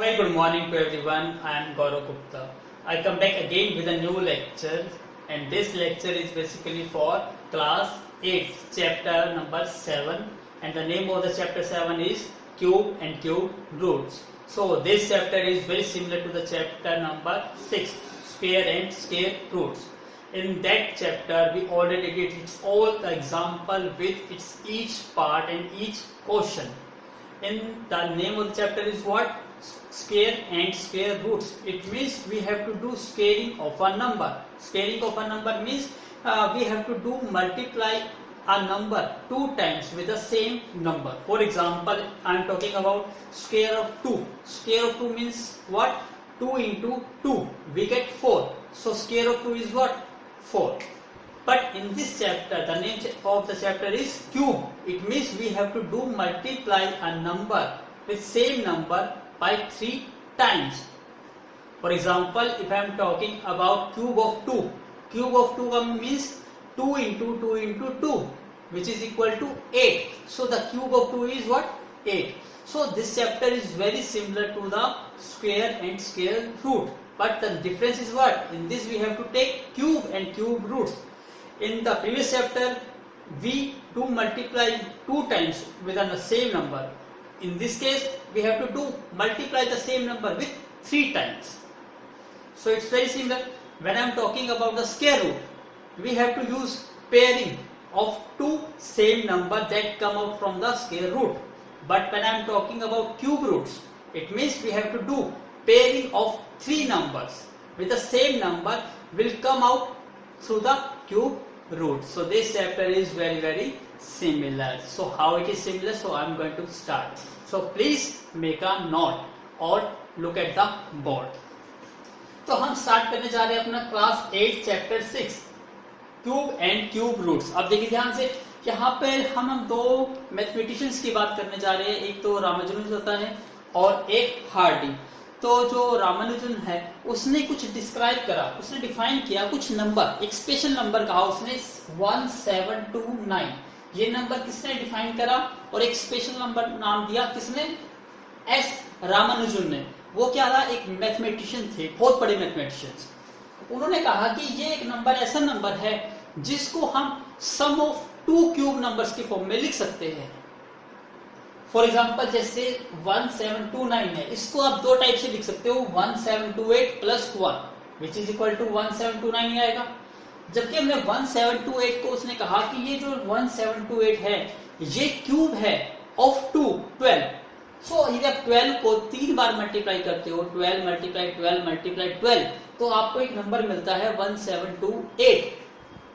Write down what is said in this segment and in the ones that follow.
Very good morning to everyone. I am Gaurav Gupta. I come back again with a new lecture, and this lecture is basically for class 8, chapter number 7, and the name of the chapter 7 is Cube and Cube Roots. So this chapter is very similar to the chapter number 6, Square and Square Roots. In that chapter we already did all the example with its each part and each question. In the name of the chapter is what? Square and square roots. It means we have to do squaring of a number. Squaring of a number means we have to do multiply a number 2 times with the same number. For example, I am talking about square of 2. Square of 2 means what? 2 into 2. We get 4. So square of 2 is what? 4. But in this chapter, the name of the chapter is cube. It means we have to do multiply a number with same number by 3 times. For example, if I am talking about cube of 2, cube of 2 means 2 into 2 into 2, which is equal to 8. So the cube of 2 is what? 8. So this chapter is very similar to the square and square root. But the difference is what? In this we have to take cube and cube roots. In the previous chapter, we do multiply 2 times with the same number. In this case, we have to do multiply the same number with 3 times. So it's very similar. When I am talking about the square root, we have to use pairing of 2 same number that come out from the square root. But when I am talking about cube roots, it means we have to do pairing of 3 numbers with the same number will come out through the cube root. So this chapter is very similar. So how it is similar? So I am going to start. So please make a note or look at the board. तो हम start करने जा रहे हैं अपना class 8 chapter 6 cube and cube roots. अब देखिए ध्यान से, यहाँ पे हम दो मैथमेटिशियंस की बात करने जा रहे हैं. एक तो रामानुजन होता है और एक हार्डी. तो जो रामानुजन है उसने कुछ डिस्क्राइब करा, उसने डिफाइन किया कुछ नंबर, एक स्पेशल नंबर कहा उसने 1729. ये नंबर किसने डिफाइन करा और एक स्पेशल नंबर नाम दिया किसने? एस रामानुजन ने. वो क्या था? एक मैथमेटिशियन थे, बहुत बड़े मैथमेटिशियंस. उन्होंने कहा कि ये एक नंबर ऐसा नंबर है जिसको हम सम ऑफ 2 क्यूब नंबर्स की फॉर्म में लिख सकते हैं. फॉर एग्जाम्पल जैसे 1729 है, इसको आप 2 टाइप से लिख सकते हो. 1728 plus 1 which is equal to 1729 ही आएगा. जबकि हमने 1728 को उसने कहा कि ये जो 1728 है ये क्यूब है ऑफ 12. सो यदि आप 12 को 3 बार मल्टीप्लाई करते हो, 12 मल्टीप्लाई 12 मल्टीप्लाई 12, तो आपको एक नंबर मिलता है 1728.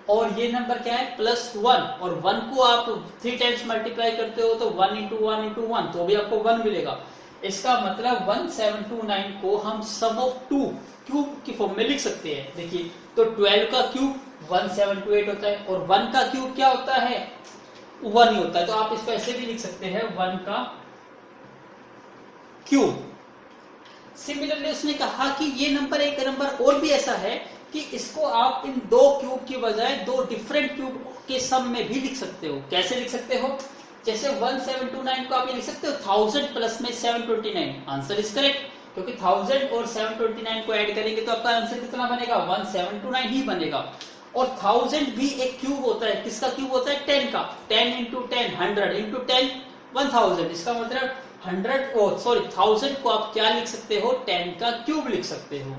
और ये नंबर क्या है? प्लस 1. और 1 को आप 3 टाइम्स मल्टीप्लाई करते हो तो 1 इंटू 1 इंटू 1, तो भी आपको 1 मिलेगा. इसका मतलब 1729 को हम सम ऑफ 2 क्यूब की फॉर्म में लिख सकते हैं. देखिए, तो 12 का क्यूब 1728 होता है और 1 का क्यूब क्या होता है? 1 ही होता है. तो आप इसको ऐसे भी लिख सकते हैं 1 का क्यूब. सिमिलरली उसने कहा कि ये नंबर एक नंबर और भी ऐसा है कि इसको आप इन 2 क्यूब की बजाय 2 डिफरेंट क्यूब के सम में भी लिख सकते हो. कैसे लिख सकते हो? जैसे 1729 को आप ये लिख सकते हो 1000 प्लस में 729. आंसर इज करेक्ट, क्योंकि 1000 और 729 को ऐड करेंगे तो आपका आंसर कितना बनेगा? 1729 ही बनेगा. और 1000 भी एक क्यूब होता है. किसका क्यूब होता है? 10 का. 10 इंटू 10 100 इंटू 10 1000. इसका मतलब 1000 को आप क्या लिख सकते हो? 10 का क्यूब लिख सकते हो.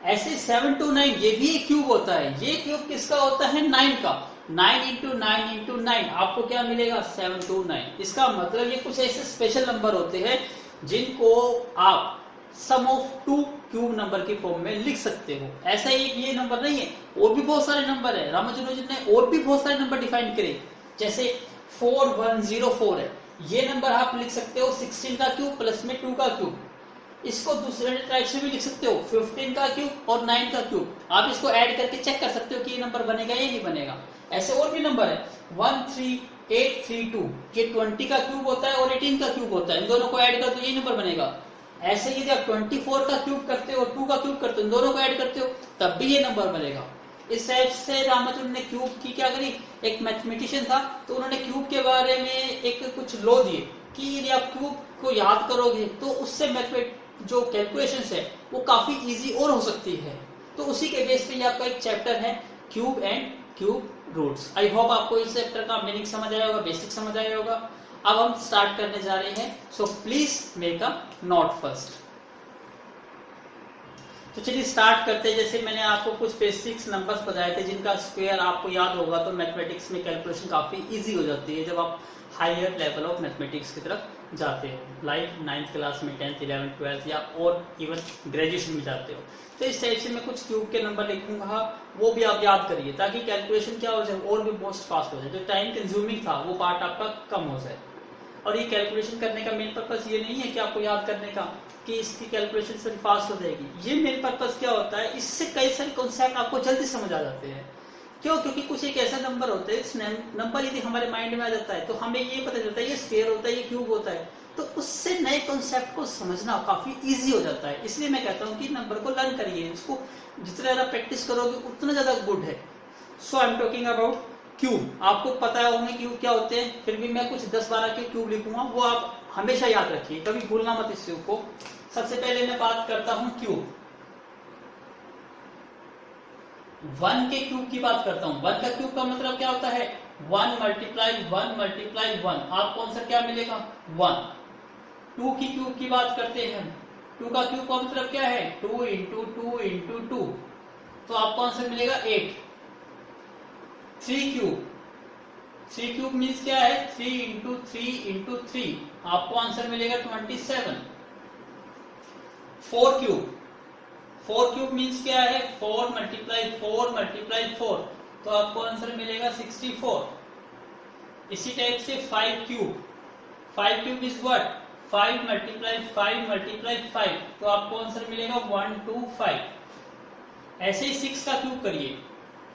ऐसे 729 ये भी एक क्यूब होता है. ये क्यूब किसका होता है? 9 का. 9 इंटू 9 इंटू 9 आपको क्या मिलेगा? 729. इसका मतलब ये कुछ ऐसे स्पेशल नंबर होते हैं जिनको आप सम ऑफ 2 क्यूब नंबर की फॉर्म में लिख सकते हो. ऐसा एक ये नंबर नहीं है, और भी बहुत सारे नंबर है. रामानुजन ने और भी बहुत सारे नंबर डिफाइन करे. जैसे 4104 है, ये नंबर आप लिख सकते हो 16 का क्यूब प्लस में 2 का क्यूब. इसको दूसरे टाइप से भी लिख सकते हो 15 का क्यूब और 9 का क्यूब. आप इसको ऐड करके चेक कर सकते हो कि ये नंबर बनेगा या नहीं बनेगा. ऐसे और भी नंबर है 13832, ये 20 का क्यूब होता है और 18 का क्यूब होता है. इन दोनों को ऐड कर तो ये नंबर बनेगा. ऐसे यदि आप 24 का क्यूब करते हो, 2 का क्यूब करते हो, इन दोनों को ऐड करते हो तब भी ये नंबर बनेगा. इस टाइप से रामानुजन ने क्यूब की क्या करी, एक मैथमेटिशियन था तो उन्होंने क्यूब के बारे में एक कुछ लॉ दिए कि यदि आप क्यूब को याद करोगे तो उससे मैथमेटिक्स जो कैलकुलेशंस है वो काफी इजी और हो सकती है। तो उसी के बेस पे ये आपका एक चैप्टर है cube and cube roots. I hope आपको इस चैप्टर का मीनिंग समझ आया होगा, बेसिक समझ आया होगा। अब हम स्टार्ट करने जा रहे हैं, सो please make a note first. तो चलिए स्टार्ट करते हैं। जैसे मैंने आपको कुछ बेसिक्स नंबर्स बताए थे जिनका स्क्वायर आपको याद होगा तो मैथमेटिक्स में कैलकुलेशन काफी इजी हो जाती है जब आप हायर लेवल ऑफ मैथमेटिक्स की तरफ जाते हो, लाइक 9th क्लास में, 10th, 11th, 12th या और इवन ग्रेजुएशन में जाते हो। तो इस टाइप से मैं कुछ क्यूब के नंबर लिखूंगा, वो भी आप याद करिए ताकि कैलकुलेशन क्या हो जाए और भी मोस्ट फास्ट हो जाए। जो टाइम कंज्यूमिंग था वो पार्ट आपका कम हो जाए। और ये कैलकुलेशन करने का मेन पर्पस ये नहीं है कि आपको याद करने का कि इसकी कैलकुलेशन से फास्ट हो जाएगी। ये मेन पर्पस क्या होता है, इससे कई सारे कॉन्सेप्ट आपको जल्दी समझ आ जाते हैं। क्यों? क्योंकि कुछ एक ऐसा नंबर होता है, इस नंबर यदि हमारे माइंड में आ जाता है तो हमें ये पता चलता है ये स्क्वायर होता है, ये क्यूब होता है, तो उससे नए कॉन्सेप्ट को समझना काफी इजी हो जाता है। इसलिए मैं कहता हूँ कि नंबर को लर्न करिए, इसको जितना ज्यादा प्रैक्टिस करोगे उतना ज्यादा गुड है। So I am talking about cube. आपको पता होंगे क्यूब क्या होते हैं, फिर भी मैं कुछ 10-12 के क्यूब लिखूंगा, वो आप हमेशा याद रखिए, कभी भूलना मत इस क्यूब को। सबसे पहले मैं बात करता हूं क्यूब, 1 के क्यूब की बात करता हूं। 1 का क्यूब का मतलब क्या होता है, 1 मल्टीप्लाई 1 मल्टीप्लाई 1। आपको आंसर क्या मिलेगा, 1। 2 की क्यूब की बात करते हैं, 2 का क्यूब का मतलब क्या है, 2 इंटू 2 इंटू 2, तो आपको आंसर मिलेगा 8। 3 क्यूब, 3 क्यूब मीन्स क्या है, 3 इंटू 3 इंटू 3, आपको आंसर मिलेगा 27। 4 क्यूब, 4 क्यूब मीन्स क्या है, 4 मल्टीप्लाई 4 मल्टीप्लाई 4, तो आपको आंसर मिलेगा 64। इसी टाइप से 5 cube, 5 cube is what, 5 multiply 5 multiply 5, तो आपको आंसर मिलेगा 125। ऐसे ही 6 का क्यूब करिए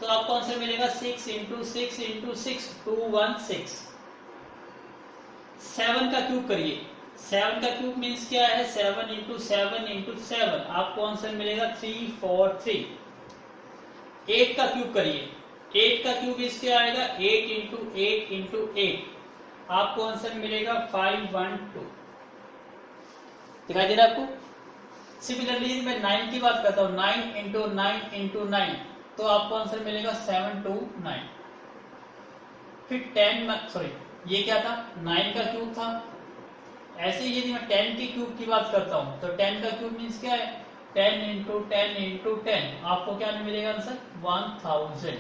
तो आपको आंसर मिलेगा 6 इंटू 6 इंटू 6, 216। 7 का क्यूब करिए, 7 का क्यूब मीन्स क्या है, 7 इंटू 7 इंटू 7, आपको आंसर मिलेगा 343। 8 का क्यूब करिए, 8 का क्यूब मीन्स क्या आएगा, 8 इंटू 8 इंटू 8, आपको आंसर मिलेगा 512। दिखाई दे रहा है आपको। सिमिलरली मैं 9 की बात करता हूँ, 9 इंटू 9 इंटू 9, तो आपको आंसर मिलेगा 729। फिर 10, सॉरी ये क्या था, 9 का क्यूब था। ऐसे ही यदि मैं 10 के क्यूब की बात करता हूं तो 10 का क्यूब मीन्स क्या है, 10 इंटू 10 इंटू 10, आपको क्या मिलेगा आंसर, 1000।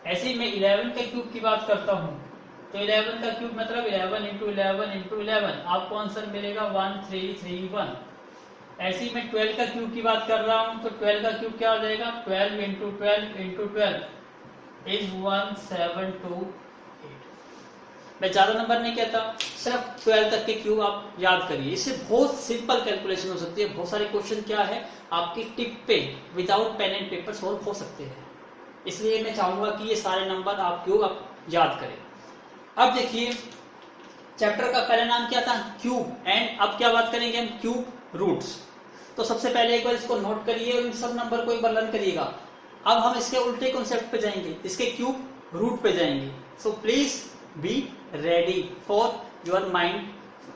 ऐसे ही मैं 11 के क्यूब की बात करता हूं तो 11 का क्यूब मतलब 11 इंटू 11 इंटू 11, आपको आंसर मिलेगा 1331। ऐसे ही मैं 12 का क्यूब की बात कर रहा हूं तो 12 का क्यूब क्या हो जाएगा, 12 इंटू 12 इंटू 12 इज 1728। मैं ज्यादा नंबर नहीं कहता, सिर्फ 12 तक के क्यूब आप याद करिए, इससे बहुत सिंपल कैलकुलेशन हो सकती है। बहुत सारे क्वेश्चन क्या है आपकी टिप पे without pen and paper solve हो सकते हैं, इसलिए मैं चाहूंगा कि ये सारे नंबर आप क्यूब आप याद करें। अब देखिए चैप्टर का पहला नाम क्या था, क्यूब, एंड अब क्या बात करेंगे हम, क्यूब रूट्स। तो सबसे पहले एक बार इसको नोट करिए और इन सब नंबर को एक बार लर्न करिएगा। अब हम इसके उल्टे कॉन्सेप्ट पे जाएंगे, इसके क्यूब रूट पे जाएंगे। So please be ready for your mind,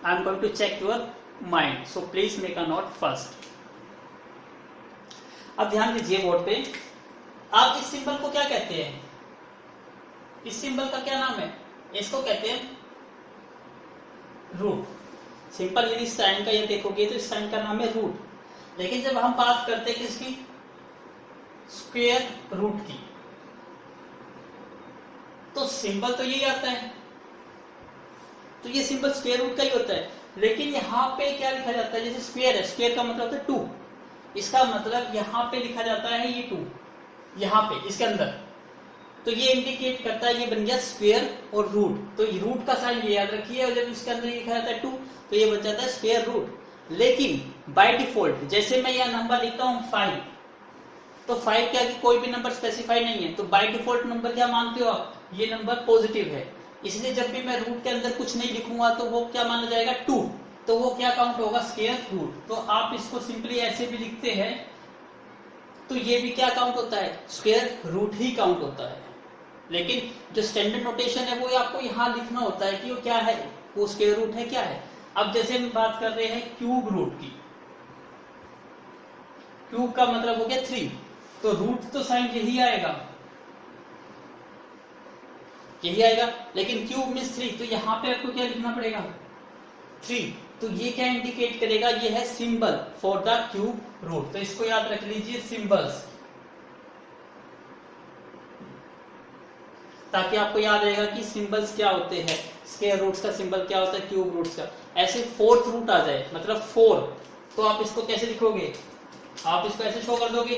I am going to check your mind, so please make a note first. अब ध्यान दीजिए बोर्ड पे, आप इस सिंबल को क्या कहते हैं, इस सिंबल का क्या नाम है, इसको कहते हैं रूट। सिंपल यदि साइन का ये देखोगे तो इस साइन का नाम है रूट। लेकिन जब हम बात करते हैं किसकी, स्क्वायर रूट की, तो सिंबल तो यही आता है, तो ये सिंबल स्क्वायर रूट का ही होता है। लेकिन यहाँ पे क्या लिखा जाता है, जैसे स्क्वायर है, स्क्वायर का मतलब होता है 2, इसका मतलब यहाँ पे लिखा जाता है ये 2, यहाँ पे इसके अंदर, तो ये इंडिकेट करता है, ये बन गया स्क्वायर और रूट। तो रूट का साइन ये याद रखिए, और जब इसके अंदर लिखा जाता है 2 तो ये बन जाता है स्क्वायर रूट। लेकिन बाय डिफॉल्ट जैसे मैं यह नंबर लिखता हूँ 5, तो 5 क्या कि कोई भी नंबर स्पेसिफाई नहीं है, तो बाय डिफॉल्ट नंबर क्या मानते हो आप, ये नंबर पॉजिटिव है। इसलिए जब भी मैं रूट के अंदर कुछ नहीं लिखूंगा तो वो क्या माना जाएगा, 2, तो वो क्या काउंट होगा, स्क्वायर रूट। तो आप इसको सिंपली ऐसे भी लिखते हैं तो ये भी क्या काउंट होता है, स्क्वायर रूट ही काउंट होता है। लेकिन जो स्टैंडर्ड नोटेशन है वो आपको यहाँ लिखना होता है कि वो क्या है, वो स्क्वायर रूट है क्या है। अब जैसे हम बात कर रहे हैं क्यूब रूट की, क्यूब का मतलब हो गया 3, तो रूट तो साइन यही आएगा, यही आएगा, लेकिन क्यूब मींस 3, तो यहाँ पे आपको क्या लिखना पड़ेगा 3। तो ये क्या इंडिकेट करेगा, ये है symbol for the cube root, तो इसको याद रख लीजिए सिंबल्स, ताकि आपको याद रहेगा कि सिंबल्स क्या होते हैं, स्क्वायर रूट्स का सिंबल क्या होता है, क्यूब रूट्स का। ऐसे फोर्थ रूट आ जाए मतलब 4, तो आप इसको कैसे लिखोगे, आप इसको ऐसे शो कर दोगे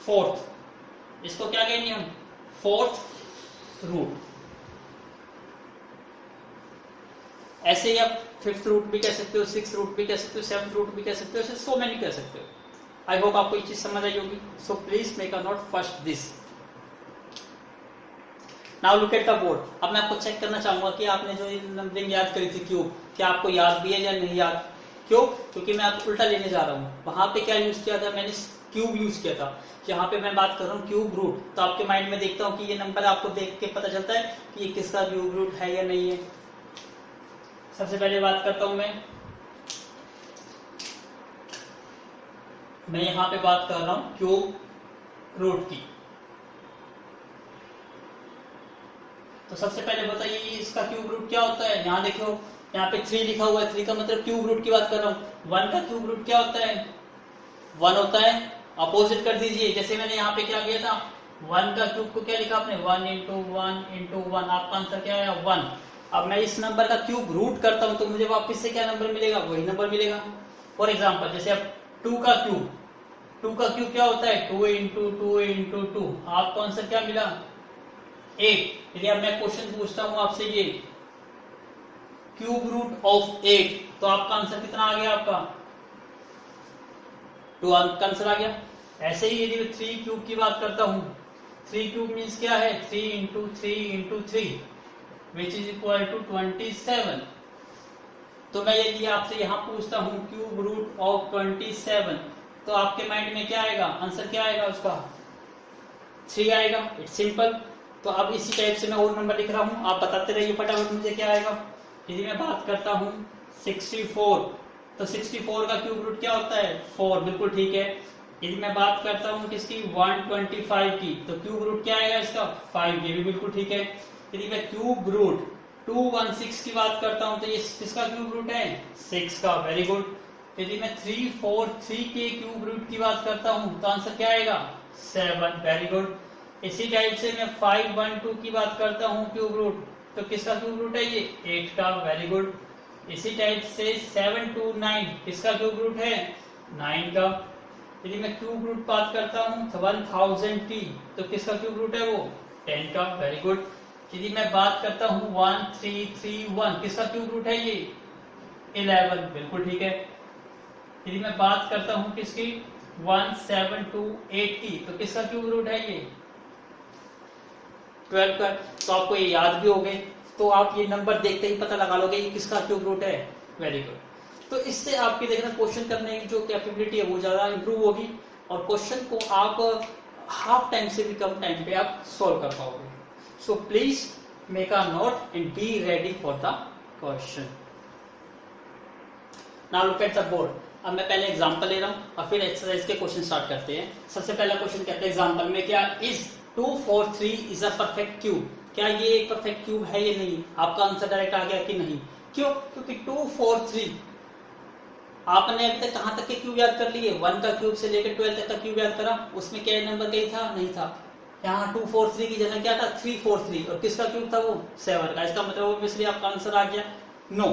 फोर्थ, इसको क्या कहेंगे हम फोर्थ रूट। ऐसे ही आप फिफ्थ रूट भी कह सकते हो, सिक्स रूट भी कह सकते हो, सेवंथ रूट भी कह सकते हो, ऐसे सो मैनी कह सकते हो। आई होप आपको ये चीज समझ आई होगी। सो please make a note first this. Now look at the board. अब मैं आपको चेक करना चाहूंगा कि आपने जो नंबरिंग याद करी थी क्यूब, क्या आपको याद भी है या नहीं याद। क्यों? क्योंकि मैं आपको उल्टा लेने जा रहा हूँ। वहां पे क्या यूज किया था मैंने, क्यूब यूज किया था। यहाँ पे मैं बात कर रहा हूँ क्यूब रूट, तो आपके माइंड में देखता हूँ कि ये नंबर आपको देख के पता चलता है कि ये किसका क्यूब रूट है या नहीं है। सबसे पहले बात करता हूं मैं यहां पे बात कर रहा हूं क्यूब रूट की। तो सबसे पहले बताइए इसका क्यूब रूट क्या होता है। यहां देखो, यहाँ पे 3 लिखा हुआ है, 3 का मतलब क्यूब रूट की बात कर रहा हूं। 1 का क्यूब रूट क्या होता है, 1 होता है। अपोजिट कर दीजिए, जैसे मैंने यहाँ पे क्या किया था, 1 का क्यूब को क्या लिखा आपने, 1 इंटू 1 इंटू 1, आपका आंसर क्या आया 1। अब मैं इस नंबर का क्यूब रूट करता हूं तो मुझे वापस से क्या नंबर मिलेगा, वही नंबर मिलेगा। फॉर एग्जाम्पल जैसे अब 2 का क्यूब क्या होता है, 2 इंटू 2 इंटू 2, आपको आंसर क्या मिला 8। यदि अब मैं क्वेश्चन पूछता हूं आपसे ये क्यूब रूट ऑफ 8, तो आपका आंसर कितना आ गया, आपका 2 का आंसर आ गया। ऐसे ही यदि मैं 3 क्यूब की बात करता हूं, 3 क्यूब मीन्स क्या है, 3 into 3 into 3 which is equal to 27। तो मैं यदि आपसे यहां पूछता हूं क्यूब रूट ऑफ 27, तो आपके माइंड में क्या आएगा, आंसर क्या आएगा उसका 3 आएगा। It's simple. तो अब इसी टाइप से मैं और नंबर लिख रहा हूं, आप बताते रहिए फटाफट मुझे क्या आएगा। यदि मैं बात करता हूं 64, तो 64 का क्यूब रूट क्या होता है 4, बिल्कुल ठीक है। यदि मैं बात करता हूं किसकी 125 की, तो क्यूब रूट क्या आएगा इसका 5, ये भी बिल्कुल ठीक है। यदि मैं क्यूब रूट 216 की बात करता हूं, तो ये किसका क्यूब रूट है 6 का, वेरी गुड। यदि मैं 343 के क्यूब रूट की बात करता हूं, तो आंसर क्या आएगा 7, वेरी गुड। इसी टाइप से मैं 512 की बात करता हूं क्यूब रूट, तो किसका क्यूब रूट है ये 8 का, वेरी गुड। इसी टाइप से 729 किसका क्यूब रूट है 9 का। यदि मैं क्यूब रूट बात करता हूं 1000t, तो किसका क्यूब रूट है वो 10 का, वेरी गुड। यदि मैं बात करता हूं 1331, किसका क्यूब रूट है ये 11, बिल्कुल ठीक है। यदि मैं बात करता हूं किसकी 17280, तो किसका क्यूब रूट है ये 12 का। तो आपको ये याद भी हो गए, तो आप ये नंबर देखते ही पता लगा लोगे ये किसका क्यूब रूट है, वेरी गुड। तो इससे आपकी देखना क्वेश्चन करने की जो कैपेबिलिटी है वो ज्यादा इंप्रूव होगी, और क्वेश्चन को आप हाफ टाइम से भी कम टाइम पे आप सोल्व कर पाओगे। सो please make a note and B ready for the question. Now look at the board. अब मैं पहले एग्जांपल ले रहा हूं और फिर एक्सरसाइज के क्वेश्चन स्टार्ट करते हैं। सबसे पहला क्वेश्चन कहते हैं एग्जांपल में, क्या is 243 is a perfect cube, क्या ये एक परफेक्ट क्यूब है या नहीं। आपका आंसर डायरेक्ट आ गया कि नहीं। क्यों? क्योंकि 243 आपने अभी तक कहां तक के क्यूब याद कर लिए, 1 का क्यूब से लेकर 12 तक का क्यूब याद करा, उसमें क्या नंबर कहीं था, नहीं था। यहाँ 243 की जगह क्या था 343, और किसका क्यूब था वो 7 का। इसका मतलब ऑब्वियसली आपका आंसर आ गया नो।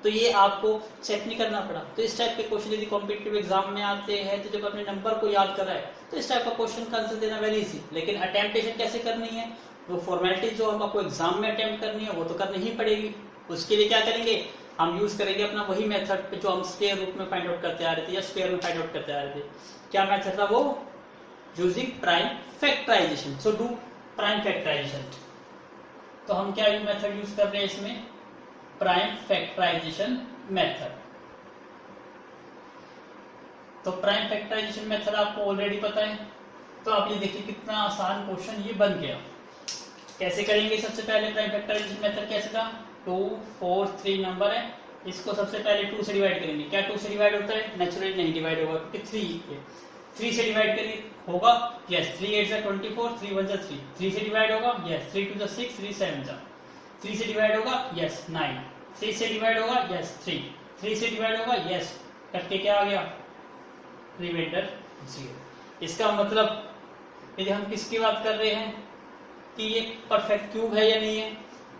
तो ये आपको चेक नहीं करना पड़ा। तो इस टाइप के क्वेश्चन यदि कॉम्पिटिटिव एग्जाम में आते हैं, तो जब अपने नंबर को याद कराए, तो इस टाइप का क्वेश्चन का आंसर देना वेरी इजी। लेकिन अटेम्प्टेशन कैसे करनी है, वो फॉर्मेलिटीज जो हम आपको एग्जाम में अटेम्प्ट करनी है वो तो करनी ही पड़ेगी। उसके लिए क्या करेंगे, हम यूज करेंगे अपना वही मेथड जो हम स्क्वायर रूट में फाइंड आउट करते आ रहे थे या स्क्वायर में फाइंड आउट करते आ रहे थे। क्या मेथड था वो, using prime factorisation. So do prime factorisation. तो हम क्या मेथड यूज कर रहे हैं इसमें, प्राइम फैक्टराइजेशन मेथड। तो प्राइम फैक्टराइजेशन मेथड आपको ऑलरेडी पता है। तो आप ये देखिए कितना आसान क्वेश्चन ये बन गया। कैसे करेंगे, सबसे पहले प्राइम फैक्टराइजेशन मेथड कैसे था, 243 नंबर है, इसको सबसे पहले 2 से डिवाइड करेंगे। क्या 2 से डिवाइड होता है? नेचुरली नहीं डिवाइड होगा क्योंकि 3 है। 3 से डिवाइड करेंगे होगा, यस 3 8 जा 24, 3 1 जा 3, 3 से डिवाइड होगा, यस 3 2 जा 6, 3 7 जा, 3 से डिवाइड होगा, यस 9, 3 से डिवाइड होगा, यस 3, 3 से डिवाइड होगा, यस करके क्या आ गया? रिमाइंडर 0। इसका मतलब यदि हम किसकी बात कर रहे हैं कि ये परफेक्ट क्यूब है या नहीं है,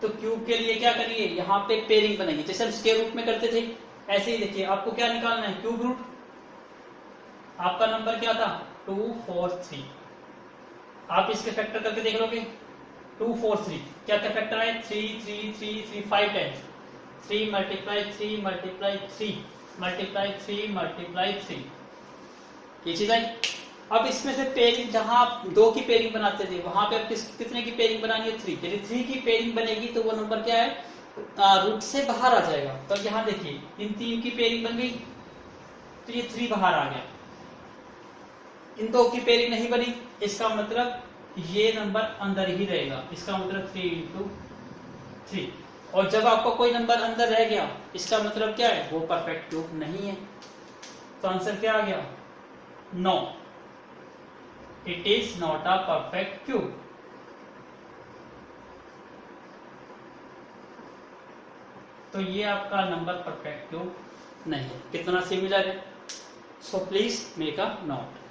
तो क्यूब के लिए क्या करिए, यहाँ पे पेयरिंग बनाइए जैसे हम स्क्वायर रूट में करते थे। ऐसे ही देखिए आपको क्या निकालना है, क्यूब रूट। आपका नंबर क्या था? 2 4 3। आप इसके फैक्टर करके देख लोगे, 2 4 3 क्या क्या फैक्टर है? 3 3 3 3 5 times, 3 multiply 3 multiply 3 multiply 3 multiply 3, ये चीज आई। अब इसमें से पेयरिंग, जहां आप 2 की पेयरिंग बनाते थे वहां पे आप कितने की पेयरिंग बनानी है? 3। यदि 3 की पेयरिंग बनेगी तो वो नंबर क्या है? रूट से बाहर आ जाएगा। तो यहाँ देखिए इन 3 की पेयरिंग बन गई तो ये 3 बाहर आ गया। इन 2 की पेयरिंग नहीं बनी, इसका मतलब ये नंबर अंदर ही रहेगा। इसका मतलब 3 इंटू 3। और जब आपका कोई नंबर अंदर रह गया इसका मतलब क्या है? वो परफेक्ट क्यूब नहीं है। तो आंसर क्या आ गया? No, it is not a perfect cube. तो ये आपका नंबर परफेक्ट क्यूब नहीं है। कितना सिमिलर है? सो please make a note.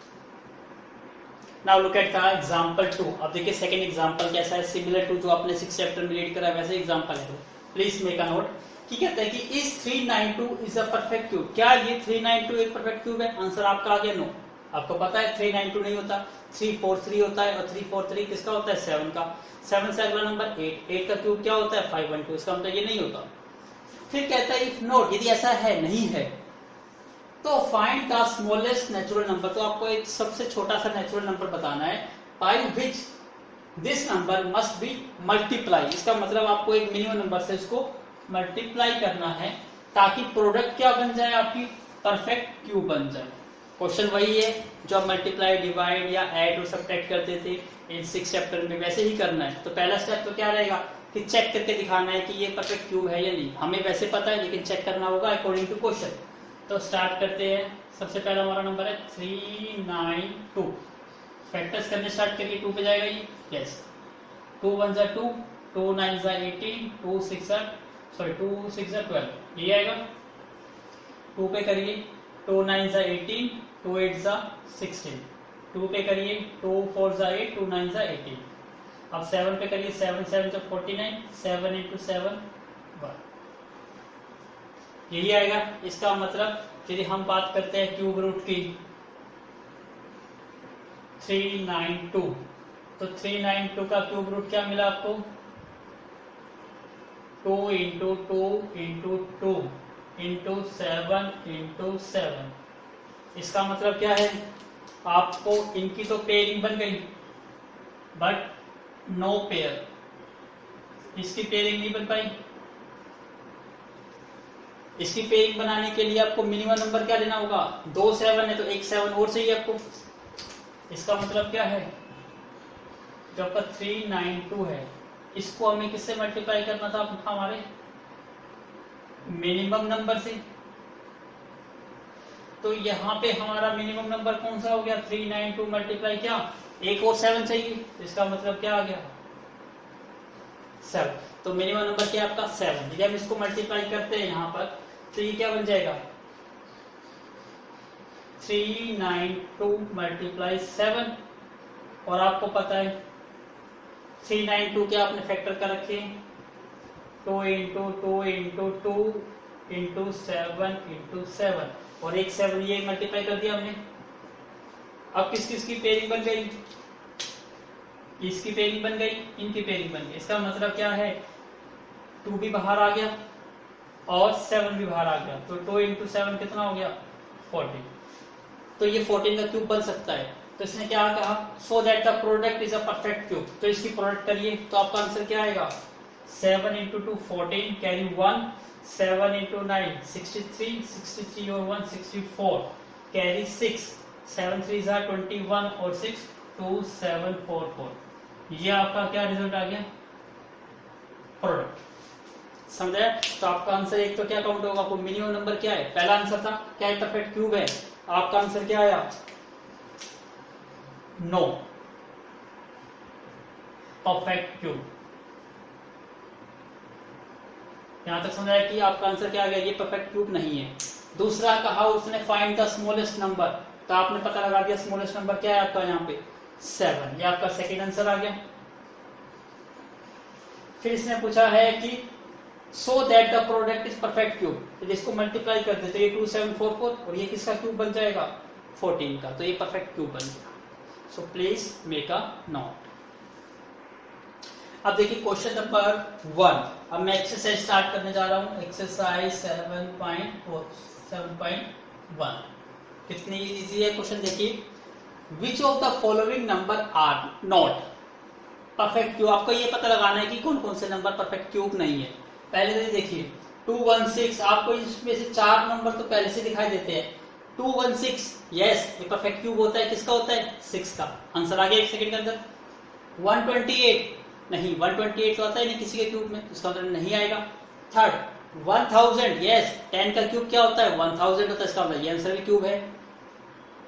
Now look at the example 2। अब देखिए सेकंड एग्जांपल कैसा है, सिमिलर टू जो आपने 6 चैप्टर में रीड करा है वैसे एग्जांपल है। प्लीज मेक अ नोट कि कहता है कि is 392 is a perfect cube. क्या ये 392 एक परफेक्ट क्यूब है? आंसर आपका आ गया नो। आपको पता है 392 नहीं होता, 343 होता है, और 343 किसका होता है? 7 का। 7 से अगला नंबर 8, 8 का क्यूब क्या होता है? 512। इसका मतलब ये नहीं होता। फिर कहता है इफ नोट, यदि ऐसा है नहीं है तो find the smallest natural number. तो आपको एक सबसे छोटा सा नेचुरल नंबर बताना है by which this number must be multiply. इसका मतलब आपको एक मिनिमम नंबर से इसको मल्टीप्लाई करना है ताकि प्रोडक्ट क्या बन जाए? आपकी परफेक्ट क्यूब बन जाए। क्वेश्चन वही है जो आप मल्टीप्लाई, डिवाइड या ऐड और सब्ट्रैक्ट करते थे इन 6 चैप्टर में, वैसे ही करना है। तो पहला स्टेप तो क्या रहेगा कि चेक करके दिखाना है कि ये परफेक्ट क्यूब है या नहीं। हमें वैसे पता है लेकिन चेक करना होगा अकॉर्डिंग टू क्वेश्चन। तो स्टार्ट करते हैं। सबसे पहला हमारा नंबर है 392। फैक्टर्स करने स्टार्ट करिए, 2 पे जाएगा ये, यस 2 1 जा 2, 2 9 जा 18, 2 6 जा 12, ये आएगा। 2 पे करिए, 2 9 जा 18, 2 8 जा 16, 2 पे करिए, 2 4 जा 8, 2 9 जा 18। अब 7 पे करिए, 7 7 जा 49, 7 इंटू 7 1, यही आएगा। इसका मतलब यदि हम बात करते हैं क्यूब रूट की 392, तो 392 का क्यूब रूट क्या मिला आपको? 2 इंटू 2 इंटू 2 इंटू 7 इंटू 7। इसका मतलब क्या है? आपको इनकी तो पेयरिंग बन गई बट नो पेयर, इसकी पेयरिंग नहीं बन पाई। इसकी पेयरिंग बनाने के लिए आपको मिनिमम नंबर क्या लेना होगा? 2 7 है तो एक 7 और चाहिए आपको। इसका मतलब क्या है? जो आपका 392 है इसको हमें किससे मल्टीप्लाई करना था? हमारे मिनिमम नंबर से। तो यहाँ पे हमारा मिनिमम नंबर कौन सा हो गया? 392 मल्टीप्लाई क्या? एक और 7 चाहिए। इसका मतलब क्या आ गया? 7। तो मिनिमम नंबर क्या है आपका? 7। जब हम इसको मल्टीप्लाई करते हैं यहाँ पर तो ये क्या बन जाएगा? 392 मल्टीप्लाई 7। और आपको पता है 392 के आपने फैक्टर कर रखे हैं 2 इंटू 2 इंटू 2 इंटू 7 इंटू 7, और एक 7 ये मल्टीप्लाई कर दिया हमने। अब किस किस की पेयरिंग बन गई? इसकी पेयरिंग बन गई, इनकी पेयरिंग बन गई। इसका मतलब क्या है? 2 भी बाहर आ गया और 7 भी बाहर आ गया, तो 2 इंटू 7 कितना हो गया? 14। तो ये 14 का क्यूब बन सकता है। तो इसने क्या कहा? So that the product is a perfect cube. तो इसकी प्रोडक्ट करिए तो आपका आंसर क्या आएगा? 7 इंटू 2 14, कैरी 1, 7 इंटू 9 63, 63 और 1 64, कैरी 6, 7 3 21 और 6 2 7 4 4। ये आपका क्या रिजल्ट आ गया? प्रोडक्ट। समझे? तो आपका आंसर एक तो क्या काउंट होगा, आपको मिनिमम नंबर क्या है, पहला आंसर था क्या है, परफेक्ट क्यूब है, आपका आंसर क्या आया, 9 परफेक्ट क्यूब। यहां तक समझ आया कि आपका आंसर क्या आ गया, ये परफेक्ट क्यूब नहीं है। दूसरा कहा उसने फाइंड द स्मॉलेस्ट नंबर, तो आपने पता लगा दिया स्मॉलेस्ट नंबर क्या है आपका यहाँ पे 7, ये आपका सेकेंड आंसर आ गया। फिर इसने पूछा है कि so that the product is perfect cube, तो जिसको मल्टीप्लाई कर देते ये 2744 और ये किसका क्यूब बन जाएगा 14 का, तो ये परफेक्ट क्यूब बन गया। सो प्लीज मेक अ नोट। अब देखिए क्वेश्चन नंबर 1, अब मैं एक्सरसाइज स्टार्ट करने जा रहा हूं, एक्सरसाइज 7.1। कितनी इजी है क्वेश्चन, देखिए which of the following number are not perfect cube. आपको ये पता लगाना है कि कौन कौन से नंबर परफेक्ट क्यूब नहीं है। पहले तो देखिए 216, आपको इसमें से 4 नंबर तो पहले से दिखाई देते हैं। 216 यस ये परफेक्ट क्यूब होता है, किसका होता है 6 का, आंसर आ गया 1 सेकंड के अंदर। 128 नहीं, 128 तो आता है नहीं किसी के क्यूब में, इसका मतलब नहीं आएगा। थर्ड 1000 यस 10 का क्यूब क्या होता है 1000 होता है, इसका मतलब ये आंसर भी क्यूब है।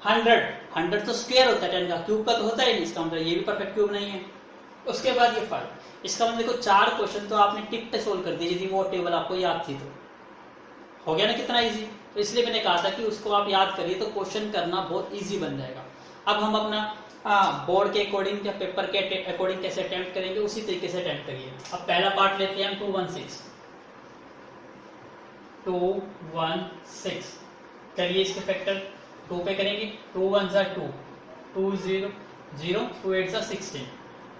100 तो स्क्वायर होता है, 10 का क्यूब का तो होता ही नहीं, इसका मतलब ये भी परफेक्ट क्यूब नहीं है। उसके बाद ये 5, इसका मतलब देखो 4 क्वेश्चन तो आपने टिक पे सोल्व कर दिए, यदि वो टेबल आपको याद थी तो हो गया ना कितना इजी। तो इसलिए मैंने कहा था कि उसको आप याद करिए तो क्वेश्चन करना बहुत इजी बन जाएगा। अब हम अपना बोर्ड के अकॉर्डिंग या पेपर के अकॉर्डिंग कैसे अटेम्प्ट करेंगे उसी तरीके से अटेम्प्ट करिए। अब पहला पार्ट लेते हैं हम 216 करिए, इसके फैक्टर 2 पे करेंगे, 2 1 जा 2, 2 0 0, 2 8 जा 16,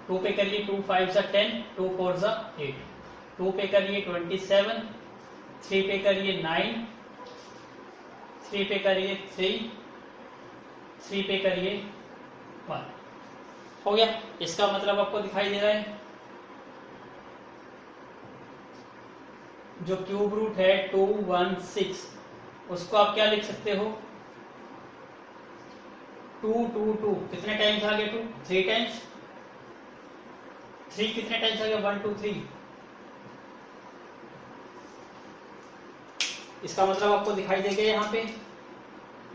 2 पे करिए 2 5 जा 10, 2 4 जा 8, 2 पे करिए 27, 3 पे करिए 9, 3 पे करिए 3, 3 पे करिए 1। हो गया, इसका मतलब आपको दिखाई दे रहा है जो क्यूब रूट है 216 उसको आप क्या लिख सकते हो 2 2 2, कितने टाइम्स आ गया 2 3 टाइम्स, 3 कितने टाइम्स आ गया 1 2 3। इसका मतलब आपको दिखाई देगा यहाँ पे,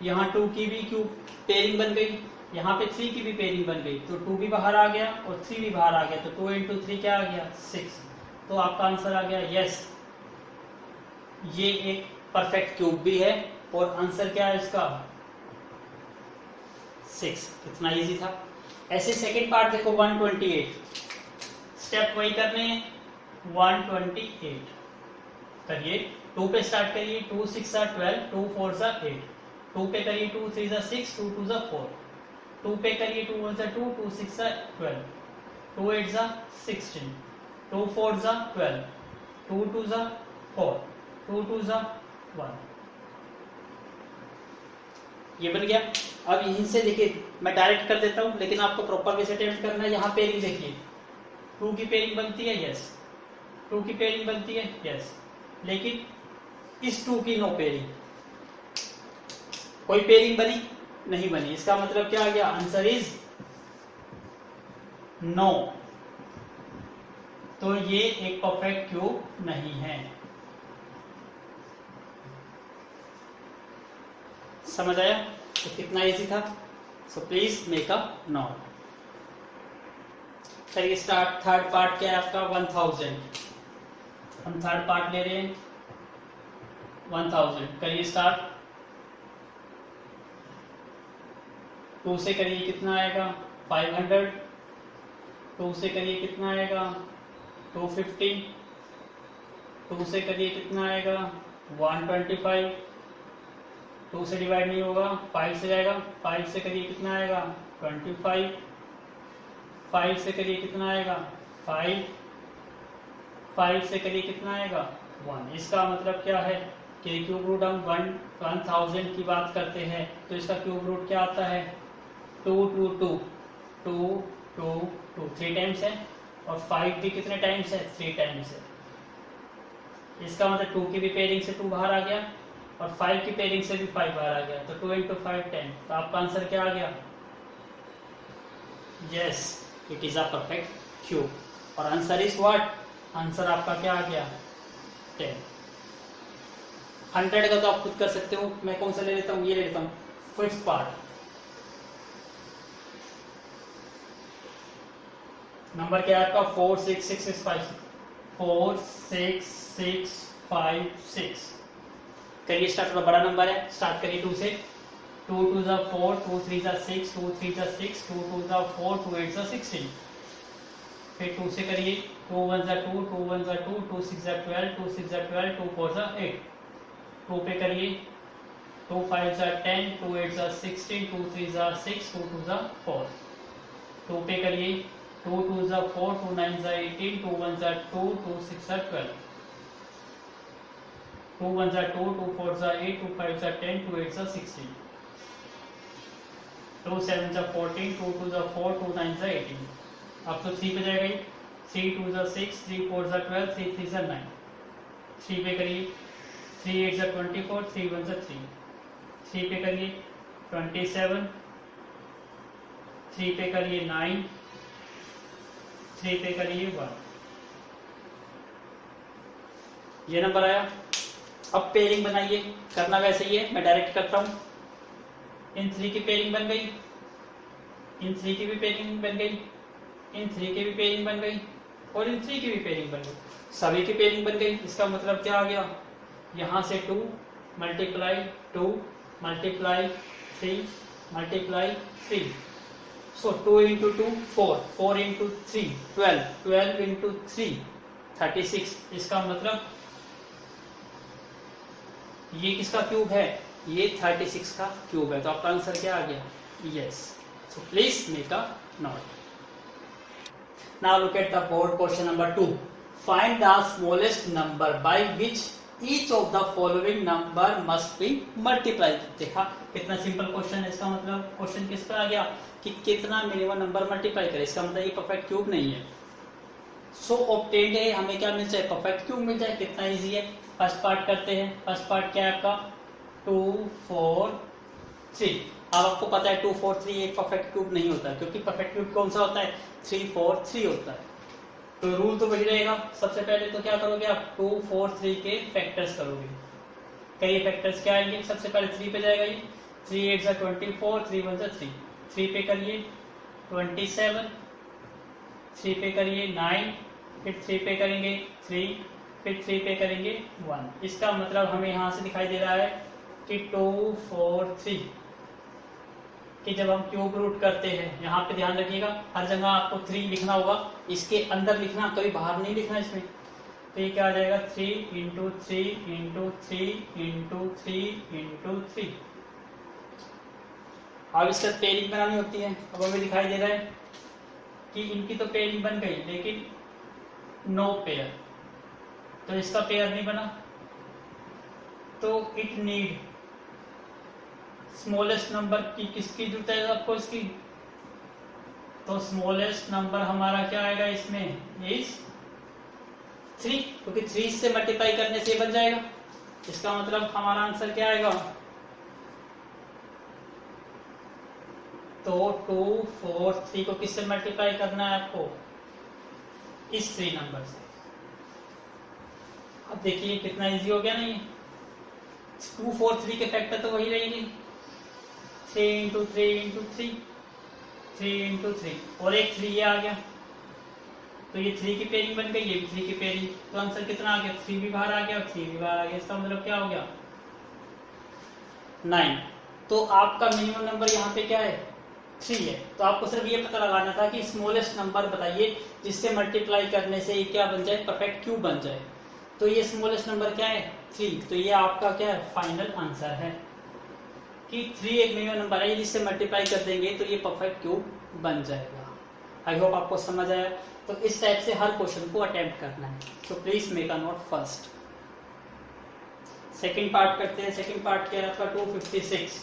यहाँ 2 की भी क्यूब पेयरिंग बन गई, यहाँ पे 3 की भी पेयरिंग बन गई, तो 2 भी बाहर आ गया और 3 भी बाहर आ गया, तो 2 इंटू 3 क्या आ गया 6। तो आपका आंसर आ गया यस ये एक परफेक्ट क्यूब भी है और आंसर क्या है इसका 6। कितना इजी था। ऐसे सेकंड पार्ट देखो 128, स्टेप वही करने हैं 128 करिए, 2 पे स्टार्ट करिए, 2 6 12, 2 4 8, 2 पे करिए 2 3 6, 2 2 4, 2 पे करिए 2 1 2, 2 6 12, 2 8 16, 2 4 12, 2 2 4, 2 2 1। ये बन गया। अब यहीं से देखिए मैं डायरेक्ट कर देता हूं, लेकिन आपको प्रॉपर वे से अटेम्प्ट करना है। यहाँ पेयरिंग देखिए 2 की पेयरिंग बनती है यस, 2 की पेयरिंग बनती है यस, लेकिन इस 2 की नो पेयरिंग, कोई पेयरिंग बनी नहीं बनी, इसका मतलब क्या आ गया आंसर इज नो। तो ये एक परफेक्ट क्यूब नहीं है। समझ आया तो कितना इजी था। सो प्लीज मेक अ नोट। चलिए स्टार्ट। थर्ड पार्ट क्या है आपका 1000, हम थर्ड पार्ट ले रहे हैं 1000। करिए स्टार्ट। 2 से करिए कितना आएगा 500, 2 से करिए कितना आएगा 250, 2 से करिए कितना आएगा 125, 2 से डिवाइड नहीं होगा 5 से जाएगा, 5 से करिए कितना आएगा 25, 5 से करिए कितना आएगा 5, 5 से करिए कितना आएगा 1। इसका मतलब क्या है कि क्यूब रूट हम 1000 की बात करते हैं तो इसका क्यूब रूट क्या आता है 2 2 2 2 2 2 3 टाइम्स है, और 5 भी कितने टाइम्स है 3 टाइम्स है। इसका मतलब 2 की भी पेयरिंग से 2 बाहर आ गया और 5 की पेयरिंग से भी 5 बाहर आ गया, तो 2 इंटू 5 10। तो आपका आंसर क्या आ गया yes it is a perfect cube. और आंसर इज व्हाट, आंसर आपका क्या आ गया 10। 100 का तो आप खुद कर सकते हो, मैं कौन सा ले लेता हूँ, ये ले लेता हूँ, फिफ्थ पार्ट। नंबर क्या है आपका, 4 6 6 6 5 4 6 6 5 6। करिए स्टार्ट, थोड़ा बड़ा नंबर है, स्टार्ट करिए 2 से। 2 2 जा 4, 2 3 जा 6, 2 3 जा 6, 2 2 जा 4, 2 8 जा 16। फिर 2 से करिए, 2 1 जा 2, 2 1 जा 2, 2 6 जा 12, 2 6 जा 12, 2 4 जा 8। 2 पे करिए, 2 5 जा 10, 2 8 जा 16, 2 3 जा 6, 2 2 जा 4। 2 पे करिए, 2 2 जा 4, 2 9 जा 18, 2 1 जा 2, 2 6 जा 12, 2 1 जा 2, 2 4 जा 8, 2 5 जा 10, 2 8 जा 16, 2 7 जा 14, 2 2 जा 4, 2 9 जा 18। अब तो 3 पे जाएगा, 3 2 जा 6, 3 4 जा 12, 3 3 जा 9। 3 पे करिए, 3 8 जा 24, 3 1 जा 3। 3 पे करिए 27, 3 पे करिए 9, 3 पे करिए 1। ये नंबर आया। अब पेयरिंग बनाइए, करना वैसे ही है, मैं डायरेक्ट करता हूं। इन 3 की पेयरिंग बन गई, इन 3 की भी पेयरिंग बन गई, इन 3 की भी पेयरिंग बन गई, और इन 3 की भी पेयरिंग बन गई, सभी की पेयरिंग बन गई। इसका मतलब क्या आ गया, यहां से 2 मल्टीप्लाई 2 मल्टीप्लाई 3 मल्टीप्लाई 3, सो 2 इंटू 2 4, 4 इंटू 3 12, 12 इंटू 3 36। इसका मतलब ये किसका क्यूब है, ये 36 का क्यूब है। तो आपका आंसर क्या आ गया, yes. So please make a note. Now look at the board question number 2. Find the smallest number by which each of the following number must be multiplied. देखा कितना सिंपल क्वेश्चन है। इसका मतलब क्वेश्चन किस पर आ गया कि कितना मिनिमम नंबर मल्टीप्लाई करे। इसका मतलब ये परफेक्ट क्यूब नहीं है। सो ऑब्टेन्ड है, हमें क्या मिल जाए, परफेक्ट क्यूब मिल जाए। कितना इजी है। फर्स्ट पार्ट करते हैं। फर्स्ट पार्ट क्या है आपका, 2 4 3। अब आपको पता है 2 4 3 एक परफेक्ट क्यूब नहीं होता, क्योंकि परफेक्ट क्यूब कौन सा होता है, 3 4 3 होता है। तो रूल तो वही रहेगा। सबसे पहले तो क्या करोगे आप, 2 4 3 के फैक्टर्स करोगे। कई फैक्टर्स क्या आएंगे, सबसे पहले 3 पे जाएगा ये, 3 8 जा 24, 3 1 जा 3। 3 पे करिए 27, 3 पे करिए 9, फिर 3 पे करेंगे 3, फिर 3 पे करेंगे 1। इसका मतलब हमें यहाँ से दिखाई दे रहा है कि 2 4 3 कि जब हम क्यूब रूट करते हैं, यहाँ पे ध्यान रखिएगा हर जगह आपको 3 लिखना होगा, इसके अंदर लिखना, कभी बाहर नहीं लिखना इसमें। तो ये क्या आ जाएगा, 3 इंटू 3 इंटू 3 इंटू 3 इंटू 3। अब इसका पेयरिंग बनानी होती है। अब हमें दिखाई दे रहा है कि इनकी तो पेयरिंग बन गई, लेकिन नो पेयर, तो इसका पेयर नहीं बना, तो इट नीड स्मॉलेस्ट नंबर की किसकी जरूरत है आपको, इसकी। तो स्मॉलेस्ट नंबर हमारा क्या आएगा इसमें, इज 3, क्योंकि 3 से मल्टीप्लाई करने से बन जाएगा। इसका मतलब हमारा आंसर क्या आएगा, तो 2 4 3 को किससे मल्टीप्लाई करना है आपको, इस 3 नंबर से। अब देखिए कितना इजी हो गया नहीं, 2 4 3 के फैक्टर तो वही रहेंगे, 3 इंटू 3 इंटू 3, 3 इंटू 3, और एक 3 ये आ गया, तो ये 3 की पेयरिंग बन गई, ये भी 3 की पेयरिंग। तो आंसर कितना आ गया, 3 भी बाहर आ गया और 3 भी बाहर आ गया। इसका मतलब क्या हो गया, 9। तो आपका मिनिमम नंबर यहाँ पे क्या है, 3 है। तो आपको सिर्फ ये पता लगाना था कि स्मॉलेस्ट नंबर बताइए जिससे मल्टीप्लाई करने से ये क्या बन जाए, परफेक्ट क्यूब बन जाए। तो ये स्मॉलेस्ट नंबर क्या है, 3। तो ये आपका क्या है, फाइनल आंसर है कि 3 एक मिनिमम नंबर है जिससे मल्टीप्लाई कर देंगे तो ये परफेक्ट क्यूब बन जाएगा। आई होप आपको समझ आया। तो इस टाइप से हर क्वेश्चन को अटेम्प्ट करना है। तो please make a note first. Second part करते हैं। सेकंड पार्ट क्या है आपका, 256।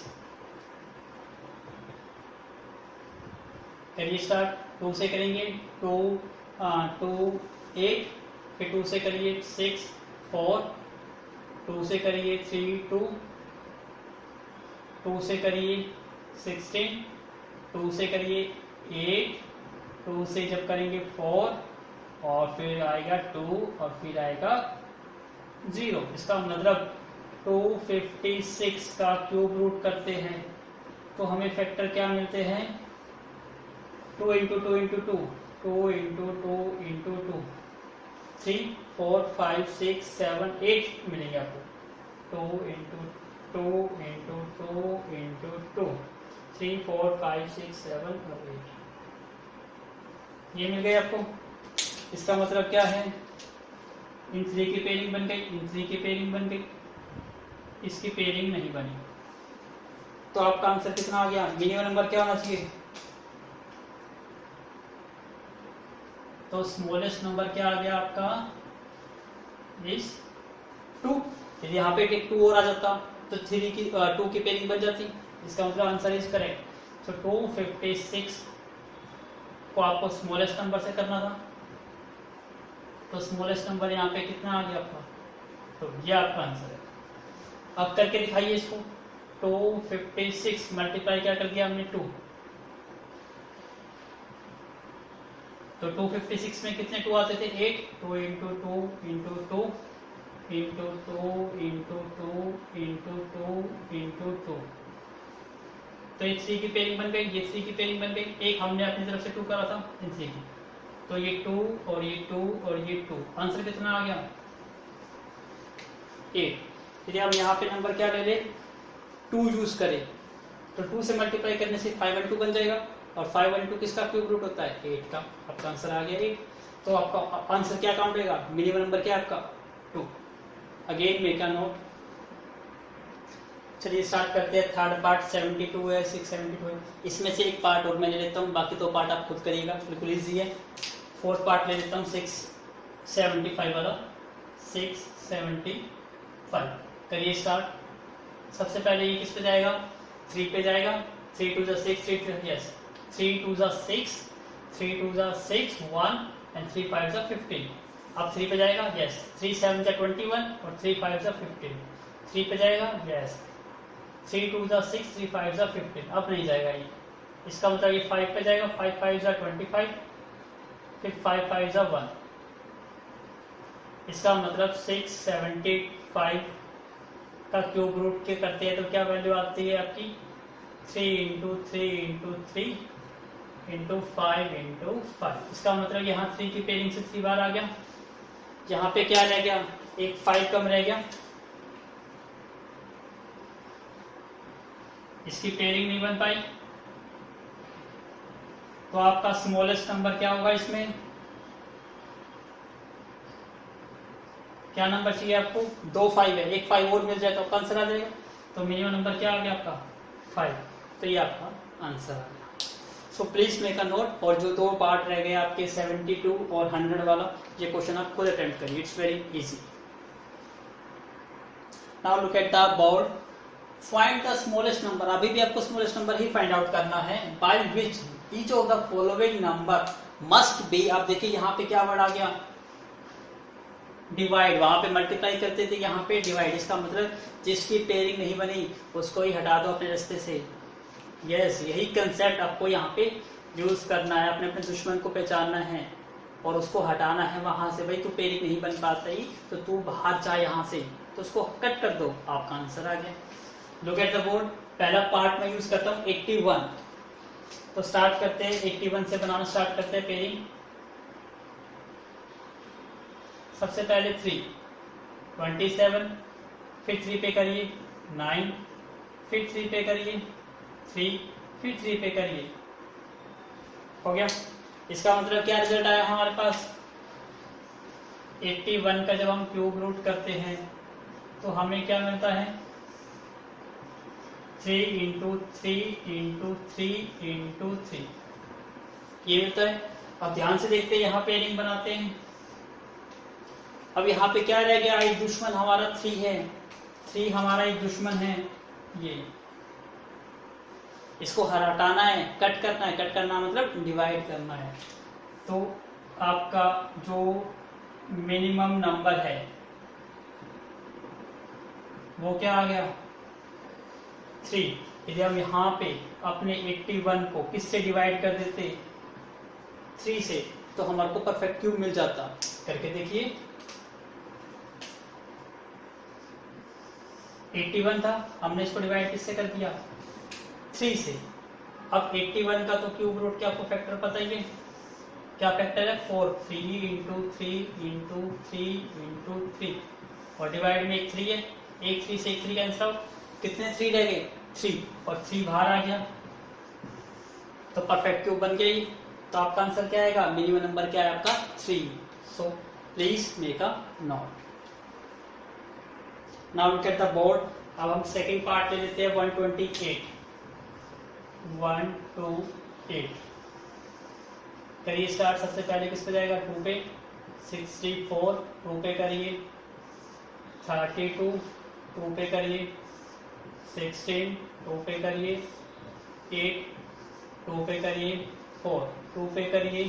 करिए स्टार्ट। 2 से करेंगे 2 2 8, फिर 2 से करिए 6 4, 2 से करिए 3 2, 2 से करिए 16, 2 से करिए 8, 2 से जब करेंगे 4, और फिर आएगा 2, और फिर आएगा 0। इसका मतलब 256 का क्यूब रूट करते हैं तो हमें फैक्टर क्या मिलते हैं, 2 इंटू 2 इंटू 2, 2 इंटू 2 इंटू 2, 3 4 5 6 7 8 मिलेंगे आपको। 2 इंटू 2 इंटू 2 इंटू 2, 3 4 5 6 7 और 8, ये मिल गए आपको। इसका मतलब क्या है, इन 3 की पेयरिंग बन गई, इन 3 की पेयरिंग बन गई, इसकी पेयरिंग नहीं बनी। तो आपका आंसर कितना आ गया, मिनिमम नंबर क्या होना चाहिए, तो स्मॉलेस्ट नंबर क्या आ गया आपका, इस 2। यदि यहाँ पे एक 2 और आ जाता तो 3 की 2 की पेयरिंग बन जाती। इसका मतलब आंसर इज करेक्ट। तो 256 को आपको स्मॉलेस्ट नंबर से करना था, तो स्मॉलेस्ट नंबर यहाँ पे कितना आ गया आपका, तो ये आपका आंसर है। अब करके दिखाइए इसको, 256 मल्टीप्लाई क्या कर दिया हमने 2, तो 256 में कितने 2 आते थे, 8, 2 into 2 into 2 into 2 into 2 into 2 into 2, तो ये 3 की पेयरिंग बन गई, ये 3 की पेयरिंग बन गई, एक हमने अपनी तरफ से 2 करा था इन 3 की, तो ये 2 और ये 2 और ये 2, आंसर कितना आ गया 8। यदि हम यहाँ पे नंबर क्या ले ले, 2 यूज करें तो 2 से मल्टीप्लाई करने से 512 बन जाएगा, और 512 किसका क्यूब रूट होता है, 8 का। आपका आंसर आ गया 8। तो आपका आंसर क्या काउंट होगा, मिनिमम नंबर क्या है आपका 2। Again make a note. चलिए स्टार्ट करते हैं। थर्ड पार्ट 72 है, 672 है, इसमें से एक पार्ट और मैं ले लेता हूँ, बाकी 2 पार्ट आप खुद करिएगा, बिल्कुल ईजी है। फोर्थ पार्ट ले लेता हूँ 675 वाला, 675 करिए स्टार्ट। सबसे पहले ये किस पे जाएगा, 3 पे जाएगा, 3 2 6, 3 2 यस 3 2 6, 3 2 6 1 एंड 3 5 15। अब 3 पे जाएगा, यस 3 7 21 और 3 5 15। 3 पे जाएगा, यस 3 2 6, 3 5 15। अब नहीं जाएगा ये, इसका मतलब ये 5 पे जाएगा, 5 5 25, फिर 5 5 1। इसका मतलब 675 का क्यूब रूट के करते हैं तो क्या वैल्यू आती है आपकी, 3 इंटू 3 इंटू 3 इंटू 5 इंटू 5। इसका मतलब यहाँ 3 की पेयरिंग से 3 बार आ गया, यहाँ पे क्या रह गया, एक 5 कम रह गया, इसकी पेयरिंग नहीं बन पाई, तो आपका स्मॉलेस्ट नंबर क्या होगा इसमें, क्या नंबर चाहिए आपको, 2 5 है, एक 5 और मिल जाए तो आपका आंसर आ जाएगा। तो मिनिमम नंबर क्या आ गया आपका 5, तो ये आपका आंसर आ गया। सो प्लीज मेक अ नोट। और जो 2 पार्ट रह गए आपके 72 और 100 वाला, ये क्वेश्चन आप खुद अटेम्प्ट करिए, it's very easy. Now look at the board, find the smallest number. अभी भी आपको स्मॉलेस्ट नंबर ही फाइंड आउट करना है, by which each of the following number must be. आप देखिए यहाँ पे क्या वर्ड आ गया, डिवाइड। वहां पे मल्टीप्लाई करते थे, यहाँ पे डिवाइड। इसका मतलब जिसकी पेयरिंग नहीं बनी उसको ही हटा दो अपने रास्ते से। यस, यही कंसेप्ट आपको यहाँ पे यूज करना है, अपने अपने दुश्मन को पहचानना है और उसको हटाना है वहां से। भाई तू पेयरिंग नहीं बन पाता ही तो तू बाहर जा यहाँ से, तो उसको कट कर दो, आपका आंसर आ गया। Look at the board. पहला पार्ट में यूज करता हूँ 81, तो स्टार्ट करते हैं 81 से बनाना स्टार्ट करते हैं पेयरिंग। सबसे पहले 3 27, फिर 3 पे करिए 9, फिर 3 पे करिए 3, फिर 3 पे करिए, हो गया। इसका मतलब क्या रिजल्ट आया हमारे पास, 81 का जब हम क्यूब रूट करते हैं तो हमें क्या मिलता है, 3 इंटू 3 इंटू 3 इंटू 3 ये मिलता है। अब ध्यान से देखते हैं, यहाँ पेयरिंग बनाते हैं। अब यहाँ पे क्या रह गया, एक दुश्मन हमारा 3 है, 3 हमारा एक दुश्मन है, ये इसको हटाना है, कट करना है। कट करना मतलब डिवाइड करना है। तो आपका जो मिनिमम नंबर है वो क्या आ गया 3। यदि हम यहाँ पे अपने 81 को किससे डिवाइड कर देते, 3 से, तो हमारे को परफेक्ट क्यूब मिल जाता। करके देखिए 81 था, हमने इसको डिवाइड किससे कर दिया, 3 से। अब 81 का तो क्यूब रूट क्या आपको फैक्टर पता ही है, क्या फैक्टर है 4, 3 इंटू 3 इंटू 3 इंटू 3 और डिवाइड में एक 3 है, एक 3 से एक 3 कैंसिल आउट, कितने 3 रह गए 3 और 3 बाहर आ गया तो परफेक्ट क्यूब बन गई। तो आपका आंसर क्या आएगा, मिनिमम नंबर क्या है आपका 3। सो please make a note. Now look at the board. अब हम सेकंड पार्ट ले लेते हैं 128। 128 करिए स्टार्ट। सबसे पहले किस पे जाएगा 2 पे, 64 2 पे करिए, 32 2 पे करिए, 16 2 पे करिए, 8 2 पे करिए, 4 2 पे करिए,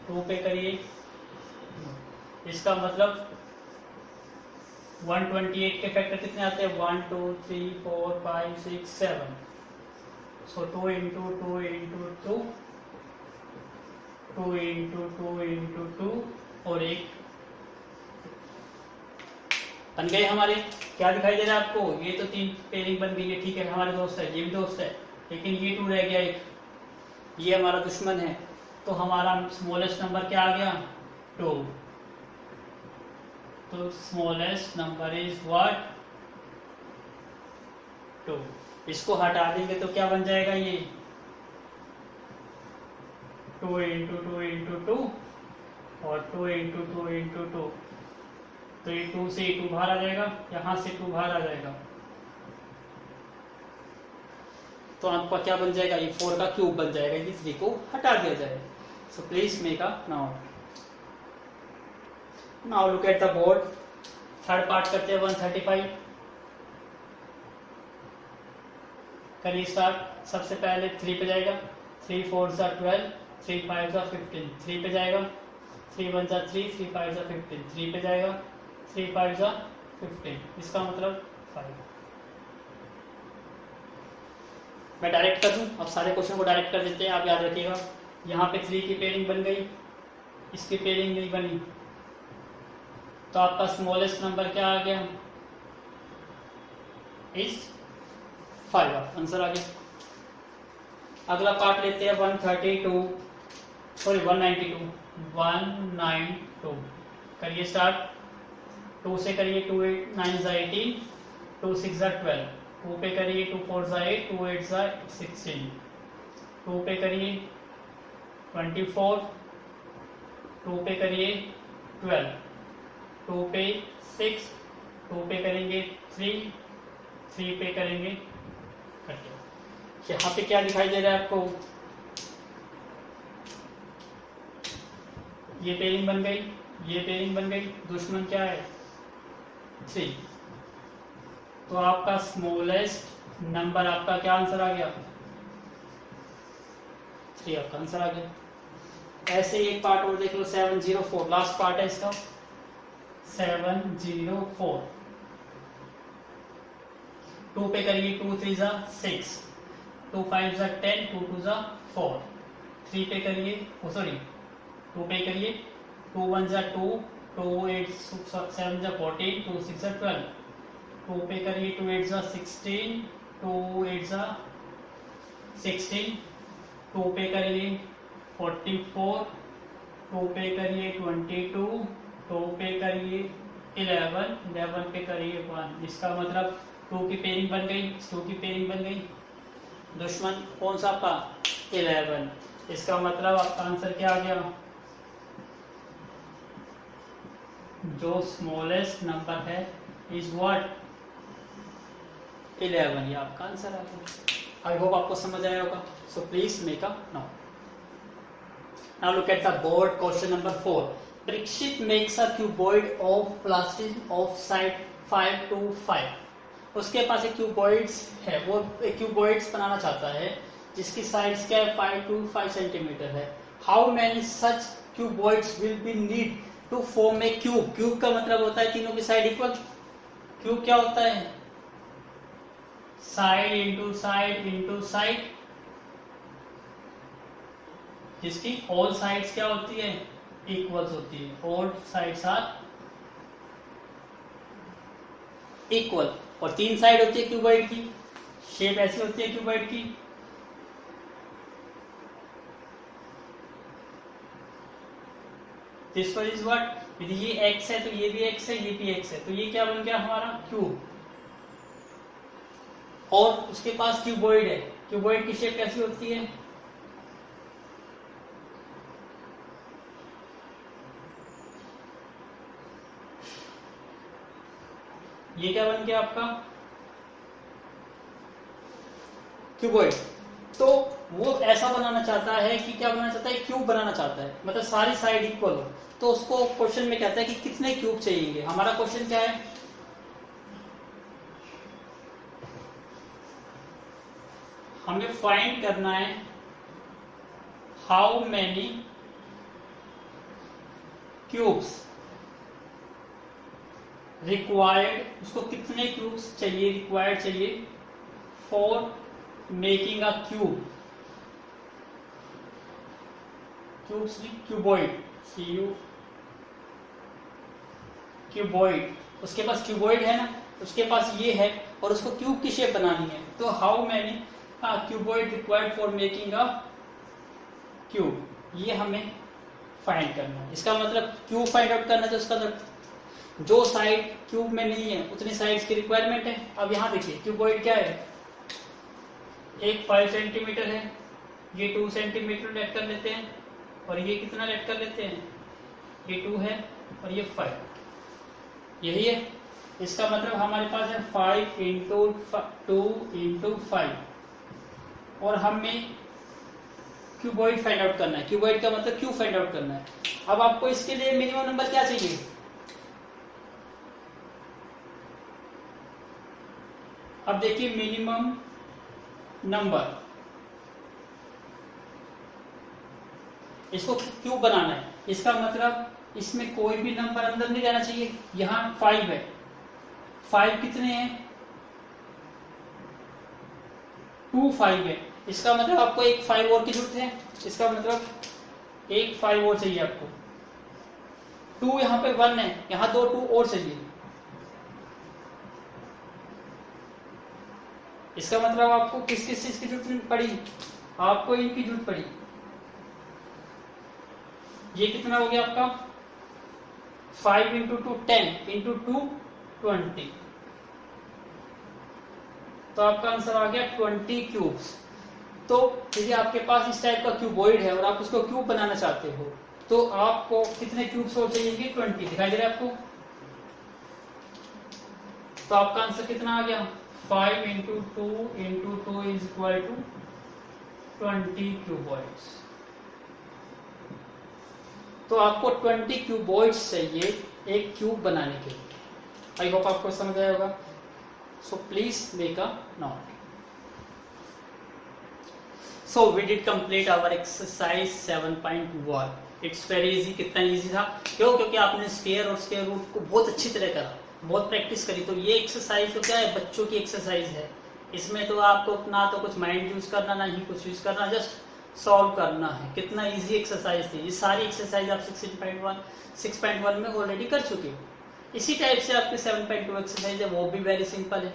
2 पे करिए। इसका मतलब 128 के फैक्टर कितने आते हैं 1 2 3 4 5 6 7। सो 2 इंटू 2 इंटू 2, 2 इंटू 2 इंटू 2 और एक बन गए हमारे। क्या दिखाई दे रहा है आपको, ये तो 3 पेयरिंग बन गई है, ठीक है हमारे दोस्त है, ये भी दोस्त है, लेकिन ये 2 रह गया एक, ये हमारा दुश्मन है। तो हमारा स्मॉलेस्ट नंबर क्या आ गया 2। तो स्मॉलेस्ट नंबर इज व्हाट 2। इसको हटा देंगे तो क्या बन जाएगा ये 2 इंटू 2 इंटू 2 और 2 इंटू 2 इंटू 2। तो ये 2 से 2 बाहर आ जाएगा, यहां से 2 बाहर आ जाएगा, तो आपका क्या बन जाएगा ये 4 का क्यूब बन जाएगा, ये 3 को हटा दिया जाएगा। सो please make a note. Now look at the board. Third part करते हैं 135। करिए स्टार्ट। सबसे पहले 3 पे जाएगा, 3 4 सा 12, 3 5 सा 15, 3 पे जाएगा, 3 1 सा 3, 3 5 सा 15, 3 पे जाएगा, 3 5 सा 15, इसका मतलब 5। मैं डायरेक्ट कर दूं, अब सारे क्वेश्चन को डायरेक्ट कर देते हैं, आप याद रखिएगा। यहाँ पे 3 की पेयरिंग बन गई, इसकी पेयरिंग नहीं बनी, तो आपका स्मॉलेस्ट नंबर क्या आ गया इस 5, आंसर आ गया। अगला पार्ट लेते हैं 132, सॉरी 192। 192 करिए स्टार्ट। 2 से करिए, 2 9 18, 2 6 12, 2 पे करिए, 2 4 8, 2 8 16, 2 पे करिए 24, 2 पे करिए 12, 2 पे 6, 2 पे करेंगे 3, 3 पे करेंगे 30। यहाँ पे क्या दिखाई दे रहा है आपको, ये पेयरिंग बन गई, ये पेयरिंग बन गई, दुश्मन क्या है 3। तो आपका स्मॉलेस्ट नंबर, आपका क्या आंसर आ गया 3, आपका आंसर आ गया। ऐसे एक पार्ट और देख लो 704, लास्ट पार्ट है इसका 704। 2 पे करिए, 2 3 सा 6, 2 5 सा 10, 2 2 सा 4, 3 पे करिए, सॉरी 2 पे करिए, 2 1 सा 2, 2 8 7 सा 14, 2 6 सा 12, 2 पे करिए, 2 8 सा 16, 2 8 सा 16, 2 पे करिए 44, 2 पे करिए 22, 2 पे करिए 11, 11 पे करिए 1। इसका मतलब 2 की पेयरिंग बन गई, 2 की पेयरिंग बन गई, दुश्मन कौन सा आपका 11। इसका मतलब आपका आंसर क्या आ गया, जो स्मॉलेस्ट नंबर है इज व्हाट 11, ये आपका आंसर आ गया। आई होप आपको समझ आया होगा। सो please make a note. Now look at the board. Question number 4। Parikshit makes a cuboid of plastic of side 5 to 5। उसके पास एक क्यूबॉइड्स है, वो एक क्यूबॉइड्स बनाना चाहता है जिसकी साइड्स क्या है 5 to 5 सेंटीमीटर है। How many such cuboids will be need to form a cube. Cube का मतलब होता है तीनों की साइड इक्वल। क्यूब क्या होता है, side into side into side, जिसकी ऑल साइड्स क्या होती है इक्वल्स होती है। All sides are equal. और 3 साइड होती है क्यूबॉइड की, शेप ऐसी होती है क्यूबॉइड की। दिस वन इज व्हाट, यदि ये एक्स है तो ये भी एक्स है, ये भी एक्स है, तो ये क्या बन गया हमारा क्यूब। और उसके पास क्यूबॉइड है, क्यूबॉइड की शेप कैसी होती है, ये क्या बन गया आपका क्यूबॉइड। तो वो ऐसा बनाना चाहता है कि क्या बनाना चाहता है, क्यूब बनाना चाहता है, मतलब सारी साइड इक्वल हो। तो उसको क्वेश्चन में कहता है कि कितने क्यूब चाहिए। हमारा क्वेश्चन क्या है, हमें फाइंड करना है हाउ मैनी क्यूब्स रिक्वायर्ड, उसको कितने क्यूब्स चाहिए, रिक्वायर्ड चाहिए for making a cube, cubes cuboid, cuboid. उसके पास क्यूबॉइड है ना, उसके पास ये है और उसको क्यूब की शेप बनानी है। तो how many cuboid required for making a cube, ये हमें फाइंड करना है। इसका मतलब क्यूब फाइंड आउट करना है, तो उसका मतलब जो साइड क्यूब में नहीं है उतनी साइड्स की रिक्वायरमेंट है। अब यहाँ देखिए क्यूबॉइड क्या है, एक 5 सेंटीमीटर है, ये 2 सेंटीमीटर लेट कर लेते हैं, और ये कितना लेट कर लेते हैं, ये 2 है और ये 5, यही है। इसका मतलब हमारे पास है 5 इंटू 2 इंटू 5, और हमें क्यूबॉइड फाइंड आउट करना है। क्यूबॉइड का मतलब क्यूब फाइंड आउट करना है। अब आपको इसके लिए मिनिमम नंबर क्या चाहिए, अब देखिए मिनिमम नंबर, इसको क्यूब बनाना है, इसका मतलब इसमें कोई भी नंबर अंदर नहीं रहना चाहिए। यहां 5 है, 5 कितने हैं, 2 5 है, इसका मतलब आपको एक 5 और की जरूरत है। इसका मतलब एक 5 और चाहिए आपको। 2 यहाँ पे 1 है, यहाँ 2 2 और चाहिए। इसका मतलब आपको किस किस चीज की जरूरत पड़ी, आपको इनकी जरूरत पड़ी। ये कितना हो गया आपका 5 इंटू 2 10 इंटू 2 20, तो आपका आंसर आ गया 20 क्यूब्स। तो यदि आपके पास इस टाइप का क्यूबॉइड है और आप उसको क्यूब बनाना चाहते हो, तो आपको कितने क्यूब्स और चाहिए, 20। दिखाई दे रहा है आपको, तो आपका आंसर कितना आ गया 5 into 2 into 2 is equal to 20 cuboids. तो आपको 20 क्यूबॉइड्स चाहिए एक क्यूब बनाने के लिए। आई होप आपको समझ आया होगा। सो please make a note. So we did complete our exercise 7.1. It's very easy। कितना easy था, क्यों, क्योंकि आपने स्क्वायर और स्क्वायर रूट को बहुत अच्छी तरह करा, बहुत प्रैक्टिस करी। तो ये एक्सरसाइज तो क्या है, बच्चों की एक्सरसाइज है। इसमें तो आपको ना तो कुछ माइंड यूज करना, ना ही कुछ यूज करना, जस्ट सॉल्व करना है। कितना इजी एक्सरसाइज थी। ये सारी एक्सरसाइज आप 6.1 में ऑलरेडी कर चुके हो। इसी टाइप से आपकी 7.2 एक्सरसाइज है, वो भी वेरी सिंपल है।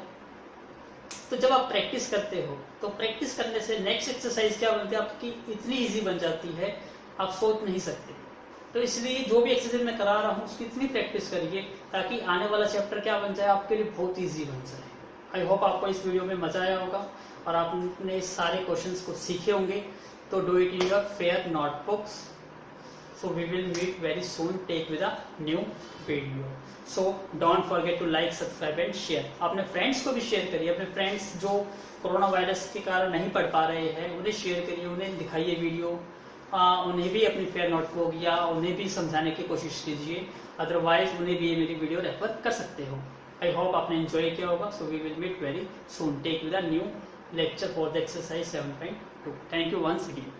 तो जब आप प्रैक्टिस करते हो, तो प्रैक्टिस करने से नेक्स्ट एक्सरसाइज क्या बनती है आपकी, इतनी इजी बन जाती है आप सोच नहीं सकते। तो इसलिए जो भी एक्सरसाइज मैं करा रहा हूँ उसकी इतनी प्रैक्टिस करिए ताकि आने वाला चैप्टर क्या बन जाए, आपके लिए बहुत इजी बन जाए। आई होप आपको इस वीडियो में मजा आया होगा और आपने सारे क्वेश्चंस को सीखे होंगे। तो do it in your fair notebooks. So we will meet very soon. Take with a new video. So don't forget to like, subscribe and share. अपने फ्रेंड्स को भी शेयर करिए। अपने फ्रेंड्स जो कोरोना वायरस के कारण नहीं पढ़ पा रहे हैं उन्हें शेयर करिए, उन्हें दिखाइए वीडियो, उन्हें भी अपनी फेयर नोटबुक या उन्हें भी समझाने की कोशिश कीजिए। अदरवाइज उन्हें भी ये मेरी वीडियो रेफर कर सकते हो। आई होप आपने एंजॉय किया होगा। So we will meet very soon. Take with a new lecture for the exercise 7.2. Thank you once again.